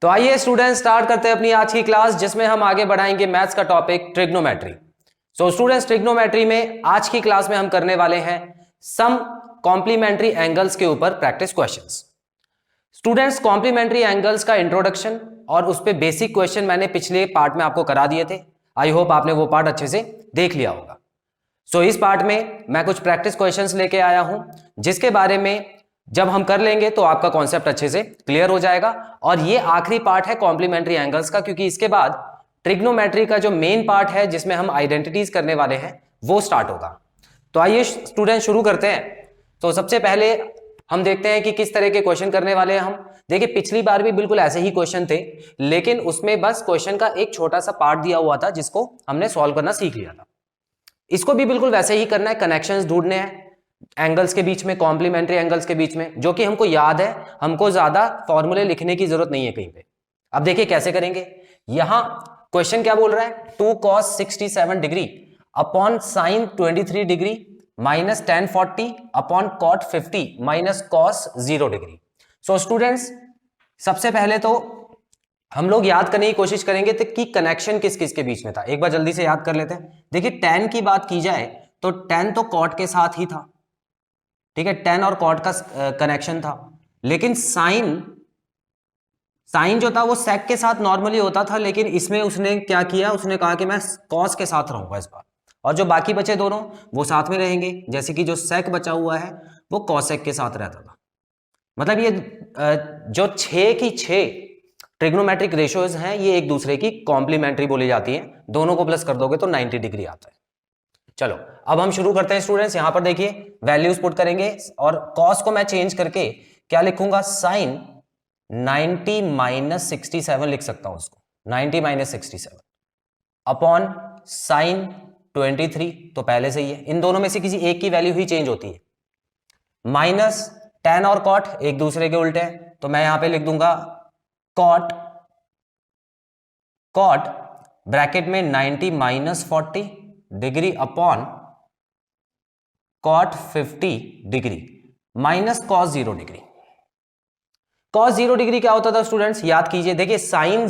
तो आइए student start करते हैं अपनी आज की क्लास, जिसमें हम आगे बढ़ाएंगे मैथ्स का topic trigonometry. So students, trigonometry में आज की क्लास में हम करने वाले हैं सम कॉम्प्लीमेंट्री एंगल्स के ऊपर practice questions. Students, complementary angles का इंट्रोडक्शन और उस पे बेसिक क्वेश्चन मैंने पिछले पार्ट में आपको करा दिए थे। आई होप आपने वो पार्ट अच्छे से देख लिया होगा। सो इस पार्ट में मैं कुछ प्रैक्टिस क्वेश्चंस लेके आया हूं, जिसके बारे में जब हम कर लेंगे तो आपका कॉन्सेप्ट अच्छे से क्लियर हो जाएगा। और ये आखिरी पार्ट है कॉम्प्लीमेंट्री एंगल्स का, क्योंकि इसके बाद ट्रिग्नोमेट्री का जो मेन पार्ट है जिसमें हम आइडेंटिटीज करने वाले हैं वो स्टार्ट होगा। तो आइए स्टूडेंट शुरू करते हैं। तो सबसे पहले हम देखते हैं कि किस तरह के क्वेश्चन करने वाले हैं हम। देखिए, पिछली बार भी बिल्कुल ऐसे ही क्वेश्चन थे, लेकिन उसमें बस क्वेश्चन का एक छोटा सा पार्ट दिया हुआ था जिसको हमने सॉल्व करना सीख लिया था। इसको भी बिल्कुल वैसे ही करना है, कनेक्शंस ढूंढने हैं एंगल्स के बीच में, कॉम्प्लीमेंट्री एंगल्स के बीच में, जो कि हमको याद है। हमको ज्यादा फॉर्मूले लिखने की जरूरत नहीं है कहीं पे। अब देखिए कैसे करेंगे। यहां क्वेश्चन क्या बोल रहा है, 2 cos 67 degree upon sine 23 degree minus tan 40 upon cot 50 minus cos 0 degree. So students, सबसे पहले तो हम लोग याद करने की कोशिश करेंगे तो कि कनेक्शन किस किस के बीच में था। एक बार जल्दी से याद कर लेते हैं। देखिए, tan की बात की जाए तो tan तो cot के साथ ही था, ठीक है, tan और cot का कनेक्शन था। लेकिन साइन जो था वो sec के साथ नॉर्मली होता था, लेकिन इसमें उसने क्या किया, उसने कहा कि मैं cos के साथ रहूंगा इस बार, और जो बाकी बचे दोनों वो साथ में रहेंगे। जैसे कि जो sec बचा हुआ है वो cosec के साथ रहता था। मतलब ये जो 6 की 6 ट्रिग्नोमेट्रिक रेशियोज हैं, ये एक दूसरे की कॉम्प्लीमेंट्री बोली जाती है। दोनों को प्लस कर दोगे तो 90 डिग्री आता है। चलो अब हम शुरू करते हैं स्टूडेंट्स। यहां पर देखिए वैल्यूज पुट करेंगे और कॉस को मैं चेंज करके क्या लिखूंगा, साइन 90 माइनस 67 लिख सकता हूं उसको, 90 माइनस 67 अपॉन साइन 23, तो पहले से ही है। इन दोनों में से किसी एक की वैल्यू ही चेंज होती है। माइनस tan और cot एक दूसरे के उल्टे हैं, तो मैं यहां पे लिख दूंगा cot ब्रैकेट में 90 minus 40 degree upon cot 50 degree minus cos 0 degree. cos 0 degree क्या होता था स्टूडेंट्स, याद कीजिए। देखिए, साइन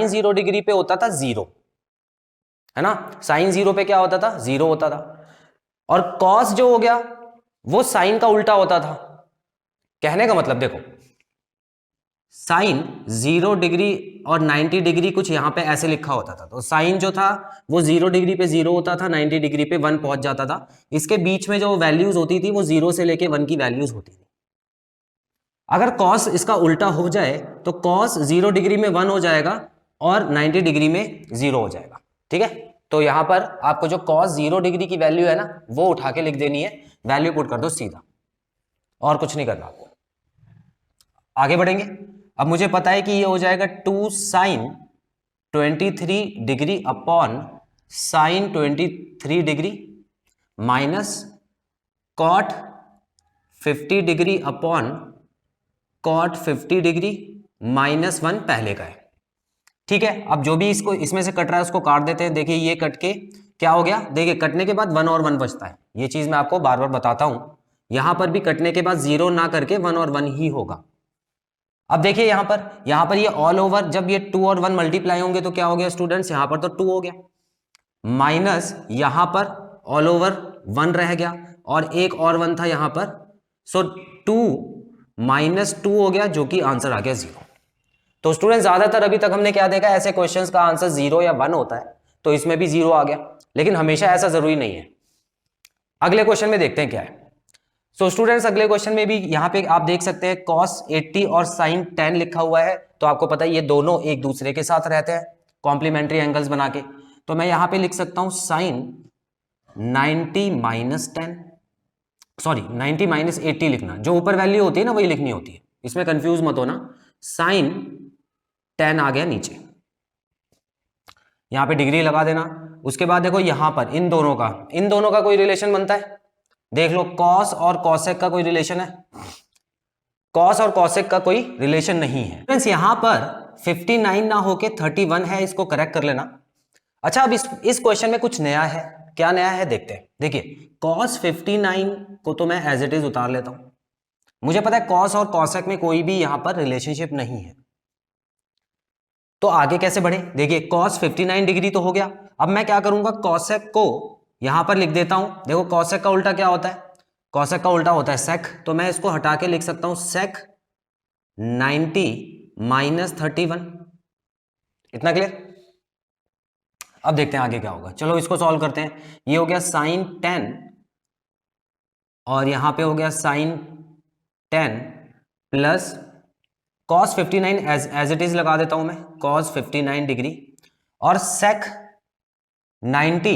0 डिग्री पे होता था 0, है ना। साइन 0 पे क्या होता था, 0 होता था। और cos जो हो गया वो साइन का उल्टा होता था। कहने का मतलब देखो, साइन 0 डिग्री और 90 डिग्री कुछ यहां पे ऐसे लिखा होता था। तो साइन जो था वो 0 डिग्री पे 0 होता था, 90 डिग्री पे 1 पहुंच जाता था। इसके बीच में जो वैल्यूज होती थी वो 0 से लेके 1 की वैल्यूज होती थी। अगर कॉस इसका उल्टा हो जाए तो कॉस 0 डिग्री में 1 हो जाएगा और 90 डिग्री में 0 हो जाएगा, ठीक है। तो यहां पर आपको जो कॉस 0 डिग्री की वैल्यू है ना, वो उठा के लिख देनी है, वैल्यू पुट कर दो सीधा, और कुछ नहीं करना आपको। आगे बढ़ेंगे। अब मुझे पता है कि ये हो जाएगा 2 sine 23 degree upon sine 23 degree minus cot 50 degree upon cot 50 degree minus 1 पहले का है, ठीक है। अब जो भी इसको इसमें से कट रहा है उसको काट देते हैं। देखिए ये कट के क्या हो गया, देखिए कटने के बाद 1 और 1 बचता है। ये चीज मैं आपको बार बार बताता हूं, यहां पर भी कटने के बाद 0 ना करके 1 और 1 ही होगा। अब देखिए यहां पर ये ऑल ओवर, जब ये 2 और 1 मल्टीप्लाई होंगे तो क्या हो गया स्टूडेंट्स, यहां पर तो 2 हो गया, माइनस यहां पर ऑल ओवर 1 रह गया और एक और 1 था यहां पर। सो 2 माइनस 2 हो गया, जो कि आंसर आ गया 0। तो स्टूडेंट, ज्यादातर अभी तक हमने क्या देखा, ऐसे क्वेश्चंस का आंसर 0 या 1 होता है, तो इसमें भी 0 आ गया, लेकिन हमेशा ऐसा जरूरी नहीं है। अगले क्वेश्चन में देखते हैं क्या है। सो स्टूडेंट्स, अगले क्वेश्चन में भी यहाँ पे आप देख सकते हैं cos 80 और sin 10 लिखा हुआ है। तो आपको पता है ये दोनों एक दूसरे के साथ रहते हैं कॉम्प्लीमेंट्री एंगल्स बना के। तो मैं यहाँ पे लिख सकता हूँ sin 90 माइनस 10, सॉरी 90 माइनस 80 लिखना, जो ऊपर वैल्यू होती है ना वही लिखनी होती है, इसमें कंफ्यूज मत होना। sin 10 आ गया नीचे, यहाँ पे डिग्री लगा देना। उसके बाद देखो यहाँ पर इन दोनों का कोई रिलेशन बनता है, देख लो कॉस और कॉसेक का कोई रिलेशन है, कॉस और कॉसेक का कोई रिलेशन नहीं है। फ्रेंड्स, यहां पर 59 ना होके 31 है, इसको करेक्ट कर लेना। अच्छा, अब इस क्वेश्चन में कुछ नया है। क्या नया है देखते हैं। देखिए cos 59 को तो मैं एज इट इज उतार लेता हूं। मुझे पता है कॉस और कॉसेक में कोई भी यहां पर रिलेशनशिप नहीं है, तो आगे कैसे बढ़े, देखिए cos 59 डिग्री तो हो गया। अब मैं क्या करूंगा, cosec को यहां पर लिख देता हूं। देखो cosec का उल्टा क्या होता है, cosec का उल्टा होता है sec, तो मैं इसको हटा के लिख सकता हूं sec 90 माइनस 31। इतना क्लियर। अब देखते हैं आगे क्या होगा, चलो इसको सॉल्व करते हैं। ये हो गया sin 10 और यहां पे हो गया sin 10 plus cos 59 as it is लगा देता हूं मैं, cos 59 डिग्री और sec 90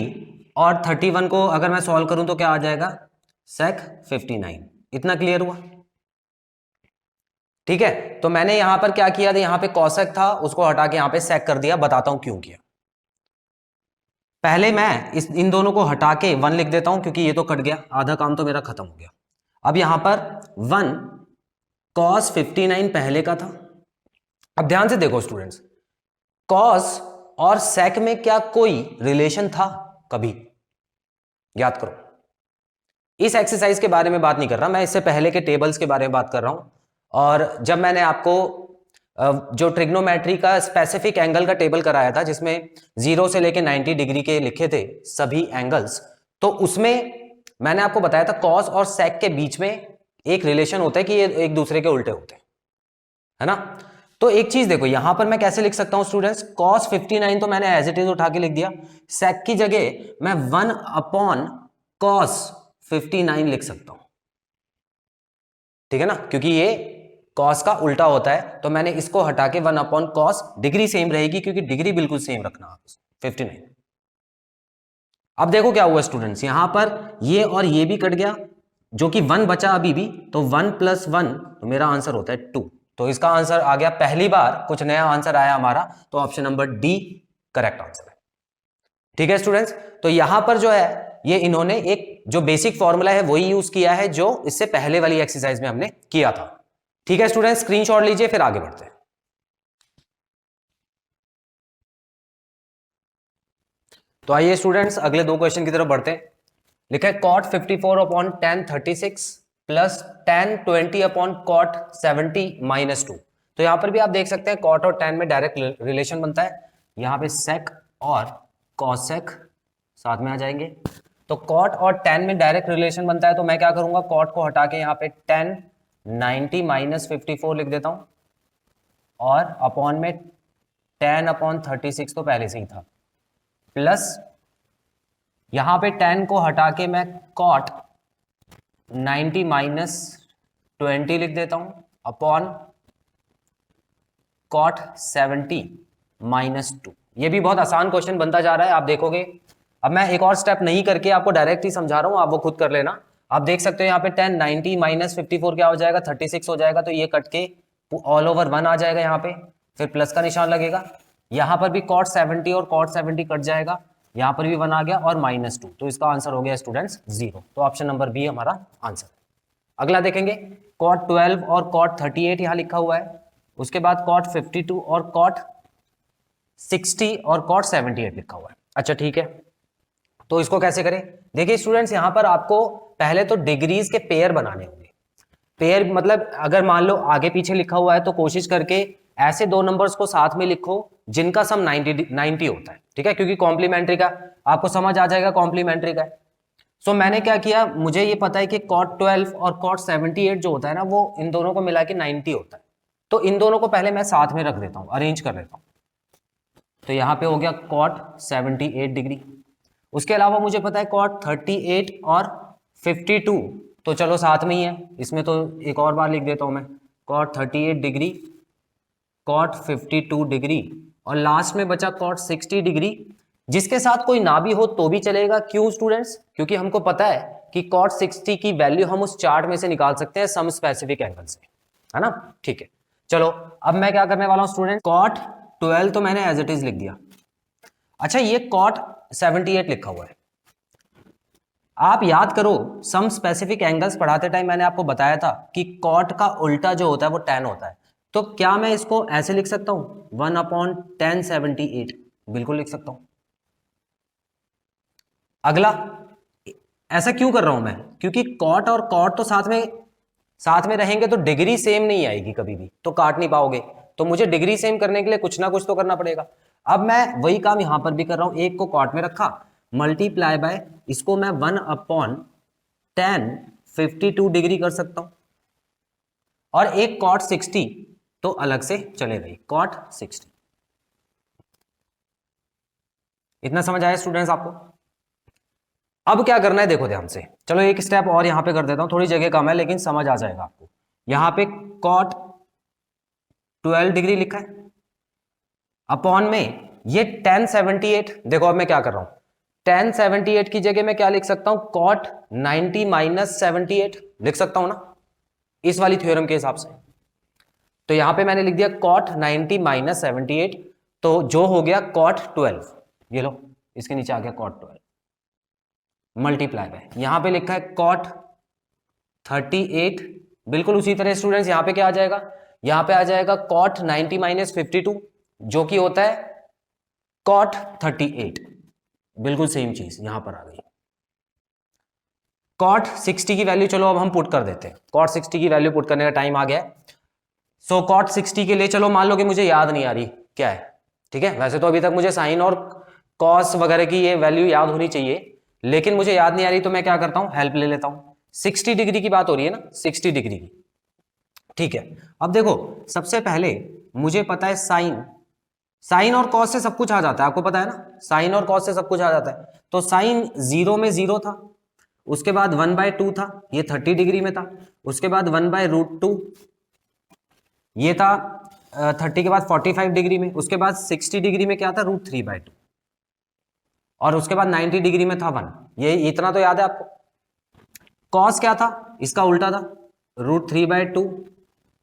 और 31 को अगर मैं सॉल्व करूं तो क्या आ जाएगा, sec 59। इतना क्लियर हुआ, ठीक है। तो मैंने यहां पर क्या किया था, यहां पे cosec था उसको हटा के यहां पे sec कर दिया, बताता हूं क्यों किया। पहले मैं इन दोनों को हटा के 1 लिख देता हूं क्योंकि ये तो कट गया, आधा काम तो मेरा खत्म हो गया। अब यहां पर 1 cos 59 पहले का था। अब ध्यान से देखो स्टूडेंट्स, cos और sec में क्या कोई रिलेशन था कभी, याद करो। इस एक्सरसाइज के बारे में बात नहीं कर रहा मैं, इससे पहले के टेबल्स के बारे में बात कर रहा हूं। और जब मैंने आपको जो ट्रिग्नोमेट्री का स्पेसिफिक एंगल का टेबल कराया था जिसमें 0 से लेके 90 डिग्री के लिखे थे सभी एंगल्स, तो उसमें मैंने आपको बताया था cos और sec के बीच में एक रिलेशन होता है कि ये एक दूसरे के उल्टे होते हैं, है ना। तो एक चीज देखो यहां पर मैं कैसे लिख सकता हूं स्टूडेंट्स, cos 59 तो मैंने एज इट इज उठा के लिख दिया, sec की जगह मैं 1 अपॉन cos 59 लिख सकता हूं, ठीक है ना, क्योंकि ये cos का उल्टा होता है। तो मैंने इसको हटा के 1 अपॉन cos, डिग्री सेम रहेगी क्योंकि डिग्री बिल्कुल सेम रखना आप 59। अब देखो क्या हुआ स्टूडेंट्स, यहां पर ये और ये भी कट गया, जो कि 1 बचा अभी भी, तो 1 प्लस 1 तो मेरा आंसर होता है 2। तो इसका आंसर आ गया, पहली बार कुछ नया आंसर आया हमारा, तो option number D correct answer है, ठीक है स्टूडेंट्स। तो यहां पर जो है ये इन्होंने एक जो बेसिक फॉर्मूला है वही यूज किया है जो इससे पहले वाली एक्सरसाइज में हमने किया था, ठीक है स्टूडेंट्स। स्क्रीनशॉट लीजिए फिर आगे बढ़ते हैं। तो आइए स्टूडेंट्स अगले 2 क्वेश्चन की तरफ बढ़ते हैं। लिखा है cot 54 upon tan 36 plus tan 20 upon cot 70 minus 2। तो यहां पर भी आप देख सकते हैं cot और tan में डायरेक्ट रिलेशन बनता है, यहां पे sec और cosec साथ में आ जाएंगे। तो cot और tan में डायरेक्ट रिलेशन बनता है, तो मैं क्या करूंगा, cot को हटा के यहां पे tan 90 माइनस 54 लिख देता हूं और अपॉन में tan अपॉन 36 तो पहले से ही था, प्लस यहां पे tan को हटा के मैं cot 90 माइनस 20 लिख देता हूं अपॉन cot 70 माइनस 2। ये भी बहुत आसान क्वेश्चन बनता जा रहा है, आप देखोगे। अब मैं एक और स्टेप नहीं करके आपको डायरेक्ट ही समझा रहा हूं, आप वो खुद कर लेना। आप देख सकते हो यहाँ पे tan 90 माइनस 54 क्या हो जाएगा, 36 हो जाएगा, तो ये कट के ऑल ओवर 1 आ जाएगा यहाँ पे, फिर प्लस का निशान लगेगा। यहाँ पर भी cot 70 और cot 70 कट जाएगा, यहाँ पर भी 1 आ गया और माइनस 2, तो इसका आंसर हो गया स्टूडेंट्स 0। तो ऑप्शन नंबर बी हमारा आंसर है। अगला देखेंगे cot 12 और cot 38 यहाँ लिखा हुआ है, उसके बाद cot 52 और cot 60 और cot 78 लिखा हुआ है। अच्छा ठीक है, तो इसको कैसे करें, देखिए स्टूडेंट्स यहां पर आपको पहले तो डिग्रीज के पेयर बनाने होंगे। पेयर मतलब अगर मान लो आगे पीछे लिखा हुआ है तो कोशिश करके ऐसे 2 नंबर्स को साथ में लिखो जिनका सम 90 होता है, ठीक है, क्योंकि कॉम्प्लीमेंट्री का आपको समझ आ जाएगा, कॉम्प्लीमेंट्री का है। सो मैंने क्या किया, मुझे ये पता है कि cot 12 और cot 78 जो होता है ना वो इन दोनों को मिला के 90 होता है, तो इन दोनों को पहले मैं साथ में रख देता हूं, अरेंज कर लेता हूं। तो यहां पे हो गया cot 78 डिग्री, उसके अलावा मुझे पता है cot 38 और 52, तो चलो साथ में ही है, इसमें तो एक और बार लिख देता हूं मैं, cot 38 डिग्री, cot 52 डिग्री और लास्ट में बचा cot 60 डिग्री, जिसके साथ कोई ना भी हो तो भी चलेगा। क्यों स्टूडेंट्स, क्योंकि हमको पता है कि cot 60 की वैल्यू हम उस चार्ट में से निकाल सकते हैं सम स्पेसिफिक एंगल से, है ना। ठीक है, चलो अब मैं क्या करने वाला हूं स्टूडेंट, cot 12 तो मैंने एज इट इज लिख दिया। अच्छा ये cot 78 लिखा हुआ है, आप याद करो सम स्पेसिफिक एंगल्स पढ़ाते टाइम मैंने आपको बताया था कि cot का उल्टा जो होता है वो tan होता है, तो क्या मैं इसको ऐसे लिख सकता हूं 1 अपॉन tan 78, बिल्कुल लिख सकता हूं। अगला, ऐसा क्यों कर रहा हूं मैं, क्योंकि cot और cot तो साथ में रहेंगे तो डिग्री सेम नहीं आएगी कभी भी, तो काट नहीं पाओगे। तो मुझे डिग्री सेम करने के लिए कुछ ना कुछ तो करना पड़ेगा। अब मैं वही काम यहां पर भी कर रहा हूं, एक को कॉट में रखा, मल्टीप्लाई बाय इसको मैं 1/10 52 डिग्री कर सकता हूं, और एक कॉट 60 तो अलग से चले गई, कॉट 60। इतना समझ आया स्टूडेंट्स आपको? अब क्या करना है देखो ध्यान से, चलो एक स्टेप और यहां पे कर देता हूं, थोड़ी जगह कम है लेकिन समझ आ जाएगा आपको। यहां पे कॉट 12 डिग्री लिखा है, अपॉन में ये 1078। देखो अब मैं क्या कर रहा हूं, 1078 की जगह मैं क्या लिख सकता हूं, कॉट 90 माइनस 78 लिख सकता हूं ना, इस वाली थ्योरम के हिसाब से। तो यहां पे मैंने लिख दिया कॉट 90 माइनस 78, तो जो हो गया कॉट 12, ये लो इसके नीचे आ गया कॉट 12 मल्टीप्लाई बाय, यहां पे लिखा है कॉट 38। बिल्कुल उसी तरह स्टूडेंट्स यहां पे क्या आ जाएगा, यहां पे आ जाएगा कॉट 90 माइनस 52 जो कि होता है कॉट 38। बिल्कुल सेम चीज यहां पर आ गई। कॉट 60 की वैल्यू चलो अब हम पुट कर देते हैं, कॉट 60 की वैल्यू पुट करने का टाइम आ गया। सो कॉट 60 के लिए चलो मान लो कि मुझे याद नहीं आ रही क्या है, ठीक है, वैसे तो अभी तक मुझे साइन और कॉस वगैरह की ये वैल्यू याद होनी चाहिए, लेकिन मुझे याद नहीं आ रही तो मैं क्या करता हूं, हेल्प ले लेता हूं। 60 डिग्री की बात हो रही है ना, 60 डिग्री की, ठीक है। अब देखो सबसे पहले मुझे पता है साइन, साइन और कॉस से सब कुछ आ जाता है, आपको पता है ना, साइन और कॉस से सब कुछ आ जाता है। तो साइन 0 में 0 था, उसके बाद 1/2 था, ये 30 डिग्री में था, उसके बाद 1/√2 ये था 30 के बाद 45 डिग्री में, उसके बाद 60 डिग्री में क्या था, √3/2, और उसके बाद 90 डिग्री में था 1। ये इतना तो याद है आपको। कॉस क्या था, इसका उल्टा था, √3/2,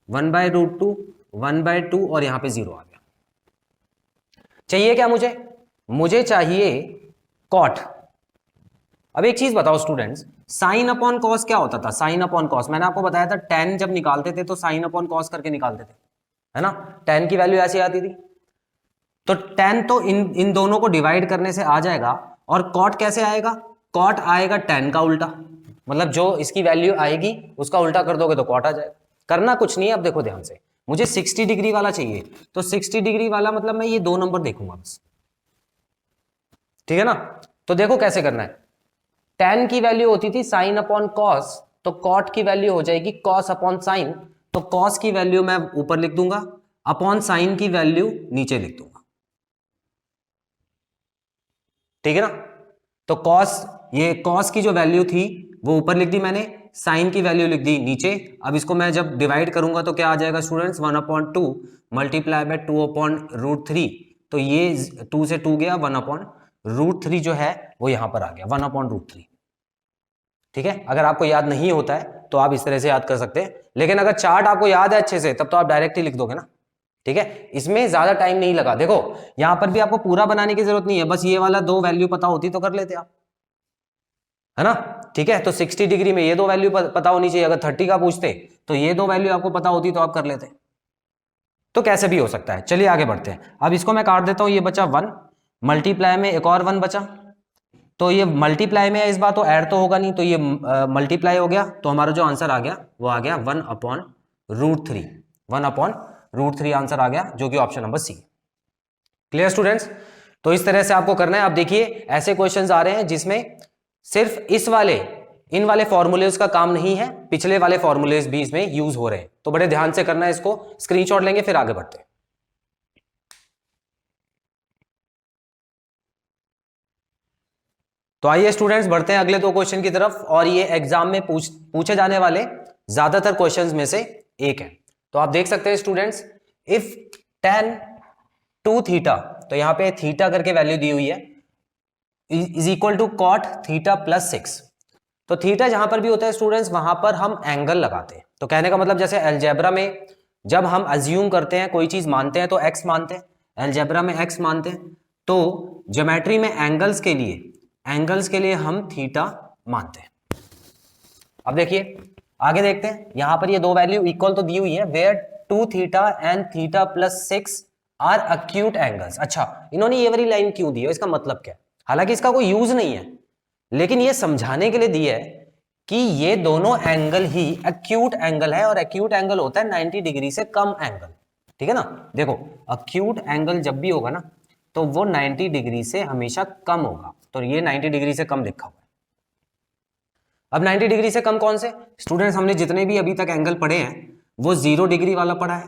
1/√2, 1/2 और यहां पे 0 आ गया। चाहिए क्या मुझे, मुझे चाहिए कॉट। अब एक चीज बताओ स्टूडेंट्स, साइन अपॉन कॉस क्या होता था, साइन अपॉन कॉस मैंने आपको बताया था, tan जब निकालते थे तो साइन अपॉन कॉस करके निकालते थे, है ना, tan की वैल्यू ऐसी आती थी। तो tan तो इन दोनों को डिवाइड करने से आ जाएगा, और कॉट कैसे आएगा, कॉट आएगा tan का उल्टा, मतलब जो इसकी वैल्यू आएगी उसका उल्टा कर दोगे तो कॉट आ जाएगा। करना कुछ नहीं है, अब देखो ध्यान से, मुझे 60 डिग्री वाला चाहिए, तो 60 डिग्री वाला मतलब मैं ये 2 नंबर देखूंगा बस, ठीक है ना। तो देखो कैसे करना है, tan की वैल्यू होती थी साइन अपॉन कॉस, तो कॉट की वैल्यू हो जाएगी कॉस अपॉन साइन, तो कॉस की वैल्यू मैं ऊपर लिख दूंगा, अपॉन साइन की वैल्यू नीचे लिख दूंगा, ठीक है ना। तो कॉस, ये कॉस की जो वैल्यू थी वो ऊपर लिख दी मैंने, साइन की वैल्यू लिख दी नीचे। अब इसको मैं जब डिवाइड करूंगा तो क्या आ जाएगा स्टूडेंट्स, 1/2 मल्टीप्लाई बाय 2/√3, तो ये 2 से 2 गया, 1/√3 जो है वो यहां पर आ गया 1/√3, ठीक है। अगर आपको याद नहीं होता है तो आप इस तरह से याद कर सकते हैं, लेकिन अगर चार्ट आपको याद है अच्छे से तब तो आप डायरेक्ट ही लिख दोगे ना, ठीक है, इसमें ज्यादा टाइम नहीं लगा। देखो यहां पर भी आपको पूरा बनाने की जरूरत नहीं है, बस ये वाला 2 वैल्यू पता होती तो कर लेते आप, है ना, ठीक है। तो 60 डिग्री में ये 2 वैल्यू पता होनी चाहिए, अगर 30 का पूछते तो ये 2 वैल्यू आपको पता होती तो आप कर लेते। तो कैसे भी हो सकता है, चलिए आगे बढ़ते हैं। अब इसको मैं काट देता हूं, ये बचा 1, मल्टीप्लाई में एक और 1 बचा, तो ये मल्टीप्लाई में है इस बार, तो ऐड तो होगा नहीं, तो ये मल्टीप्लाई हो गया, तो हमारा जो आंसर आ गया वो आ गया 1/√3, 1/√3 आंसर आ गया, जो कि option number C. Clear students? तो इस तरह से आपको करना है। अब देखिए ऐसे क्वेश्चंस आ रहे हैं जिसमें सिर्फ इन वाले फॉर्मूलेज का काम नहीं है, पिछले वाले फॉर्मूलेज भी इसमें यूज हो रहे हैं, तो बड़े ध्यान से करना है इसको, स्क्रीनशॉट लेंगे फिर आगे बढ़ते हैं। तो आइए स्टूडेंट्स बढ़ते हैं अगले 2 क्वेश्चन की तरफ, और ये एग्जाम में पूछे जाने वाले ज्यादातर क्वेश्चंस में से एक है। तो आप देख सकते हैं स्टूडेंट्स, इफ tan 2 थीटा, तो यहां पे थीटा करके वैल्यू दी हुई है, is equal to cot theta plus 6। तो थीटा जहां पर भी होता है स्टूडेंट्स वहां पर हम एंगल लगाते हैं। तो कहने का मतलब जैसे अलजेब्रा में जब हम अज्यूम करते हैं कोई चीज मानते हैं तो एक्स मानते हैं, अलजेब्रा में एक्स मानते हैं, तो ज्योमेट्री में एंगल्स के लिए हम थीटा मानते हैं। अब देखिए आगे देखते हैं, यहां पर ये 2 वैल्यू इक्वल तो दी हुई है, where 2 theta and theta plus 6 are acute angles. अच्छा इन्होंने ये वाली लाइन क्यों दी है, इसका मतलब क्या है, हालांकि इसका कोई यूज नहीं है, लेकिन ये समझाने के लिए दी है कि ये दोनों एंगल ही एक्यूट एंगल है, और एक्यूट एंगल होता है 90 डिग्री से कम एंगल। ठीक है ना। देखो अक्यूट एंगल जब भी होगा ना तो वो 90 डिग्री से हमेशा कम होगा, तो ये 90 डिग्री से कम लिखा हुआ है। अब 90 डिग्री से कम कौन से स्टूडेंट्स, हमने जितने भी अभी तक एंगल पढ़े हैं वो 0 डिग्री वाला पढ़ा है,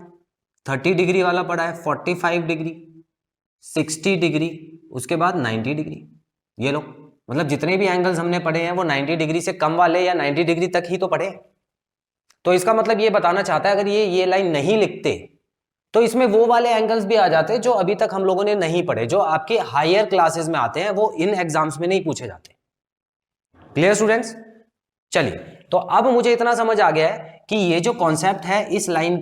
30 डिग्री वाला पढ़ा है, 45 डिग्री, 60 डिग्री, उसके बाद 90 डिग्री। ये लो, मतलब जितने भी एंगल्स हमने पढ़े हैं वो 90 डिग्री से कम वाले या 90 डिग्री तक ही तो पढ़े। तो इसका मतलब ये बताना चाहता है अगर ये लाइन नहीं लिखते तो इसमें वो वाले एंगल्स भी आ जाते जो अभी तक हम लोगों ने नहीं पढ़े, जो आपके हायर क्लासेस में आते हैं, वो इन एग्जाम्स में नहीं पूछे जाते। Clear students? चलिए, तो अब मुझे इतना समझ आ गया है कि ये जो कॉन्सेप्ट है इस लाइन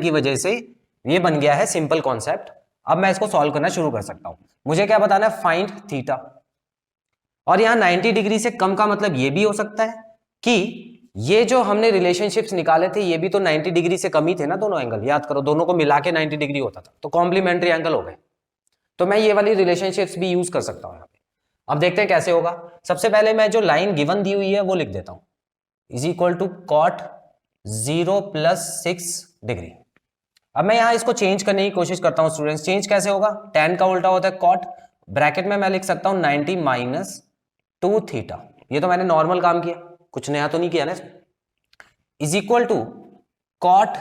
की वजह से ये बन गया है सिंपल कॉन्सेप्ट। अब मैं इसको सॉल्व करना शुरू कर सकता हूं। मुझे क्या बताना है, फाइंड थीटा। और यहां 90 डिग्री से कम का मतलब ये भी हो सकता है कि ये जो हमने रिलेशनशिप्स निकाले थे ये भी तो 90 डिग्री से कम ही थे ना, दोनों एंगल। याद करो, दोनों को मिला के 90 डिग्री होता था, तो कॉम्प्लीमेंट्री एंगल हो गए। तो मैं ये वाली रिलेशनशिप्स भी यूज कर सकता हूं यहाँ पे। अब देखते हैं कैसे होगा। सबसे पहले मैं जो लाइन गिवन दी हुई है वो लिख देता हूं, is equal to cot 0 + 6 degree. अब मैं यहां इसको चेंज करने की कोशिश करता हूं स्टूडेंट्स। चेंज कैसे होगा, tan का उल्टा होता है कॉट, ब्रैकेट में मैं लिख सकता हूं 90 - 2 थीटा। ये तो मैंने नॉर्मल काम किया, कुछ नया तो नहीं किया ना। Is equal to cot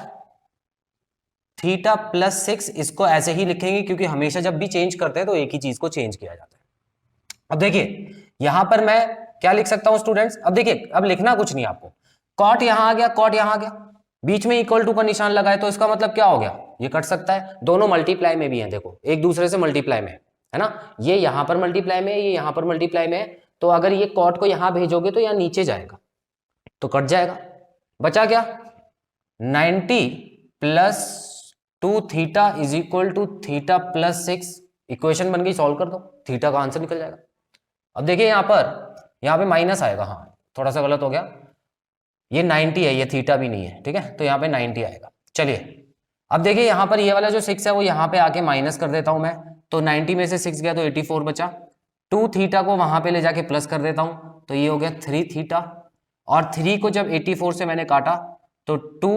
theta + 6, इसको ऐसे ही लिखेंगे क्योंकि हमेशा जब भी चेंज करते हैं तो एक ही चीज को चेंज किया जाता है। अब देखिए यहां पर मैं क्या लिख सकता हूं स्टूडेंट्स, अब देखिए अब लिखना कुछ नहीं आपको, कॉट यहां आ गया, कॉट यहां आ गया, बीच में इक्वल टू का निशान लगाए तो इसका मतलब क्या हो गया, ये कट सकता है। दोनों मल्टीप्लाई में भी है, देखो एक दूसरे से मल्टीप्लाई में है ना, ये यहां पर मल्टीप्लाई में है, ये यहां पर मल्टीप्लाई में है। तो अगर ये कॉट को यहां भेजोगे तो यहां नीचे जाएगा तो कट जाएगा, बचा क्या 90 + 2 theta is equal to theta + 6। Equation बन गई, सॉल्व कर दो, थीटा का आंसर निकल जाएगा। अब देखिए यहाँ पे माइनस आएगा, हाँ थोड़ा सा गलत हो गया, ये 90 है, ये थीटा भी नहीं है, ठीक है, तो यहाँ पे 90 आएगा। चलिए अब देखिए यहाँ पर ये वाला जो 6 है वो यहाँ पे आके माइनस कर देता हूं मैं, तो 90 में से 6 गया तो 84 बचा। 2 थीटा को वहां पे ले जाके प्लस कर देता हूं तो ये हो गया 3 थीटा, और 3 को जब 84 से मैंने काटा तो 2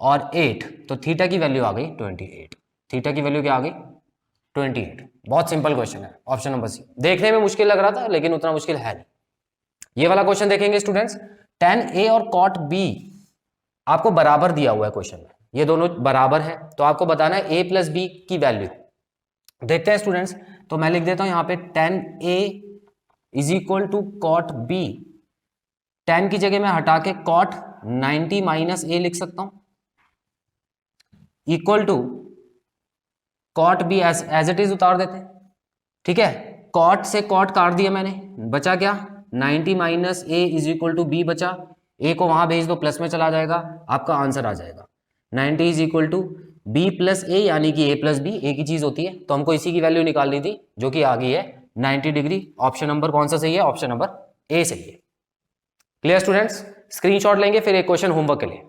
और 8, तो थीटा की वैल्यू आ गई 28। थीटा की वैल्यू क्या आ गई 28। बहुत सिंपल क्वेश्चन है, ऑप्शन नंबर सी। देखने में मुश्किल लग रहा था लेकिन उतना मुश्किल है नहीं। ये वाला क्वेश्चन देखेंगे स्टूडेंट्स, tan A और cot B आपको बराबर दिया हुआ है क्वेश्चन में, ये दोनों बराबर है, तो आपको बताना है A + B की वैल्यू। देखते हैं स्टूडेंट्स, तो मैं लिख देता हूं यहाँ पे tan A is equal to cot B। tan की जगह मैं हटा के cot 90 - A लिख सकता हूं, equal to cot B as it is उतार देते हैं, ठीक है। cot से cot काट दिया मैंने, बचा क्या 90 - A is equal to B बचा। A को वहां भेज दो, प्लस में चला जाएगा, आपका आंसर आ जाएगा 90 is equal to B + A, यानी कि A + B एक ही चीज होती है, तो हमको इसी की वैल्यू निकालनी थी जो कि आ गई है 90 डिग्री। ऑप्शन नंबर कौन सा सही है, ऑप्शन नंबर A सही है। Clear students? स्क्रीनशॉट लेंगे फिर एक क्वेश्चन होमवर्क के लिए।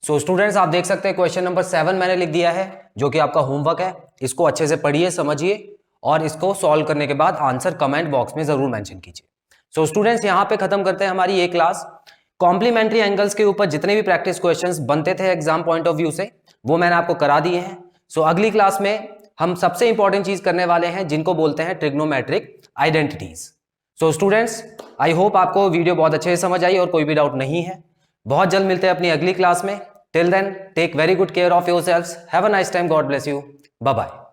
सो स्टूडेंट्स आप देख सकते हैं क्वेश्चन नंबर 7 मैंने लिख दिया है जो कि आपका होमवर्क है। इसको अच्छे से पढ़िए, समझिए और इसको सॉल्व करने के बाद आंसर कमेंट बॉक्स में जरूर मेंशन कीजिए। सो स्टूडेंट्स यहां पे खत्म करते हैं हमारी ये क्लास। कॉम्प्लीमेंट्री एंगल्स के ऊपर जितने भी प्रैक्टिस क्वेश्चंस बनते थे एग्जाम पॉइंट ऑफ व्यू से वो मैंने आपको करा दिए हैं। सो अगली क्लास में हम सबसे इंपॉर्टेंट चीज करने वाले हैं जिनको बोलते हैं trigonometric identities. So students I hope आपको वीडियो बहुत अच्छे से समझ आई और कोई भी डाउट नहीं है। बहुत जल्द मिलते हैं अपनी अगली क्लास में। Till then, take very good care of yourselves. Have a nice time. God bless you. Bye bye.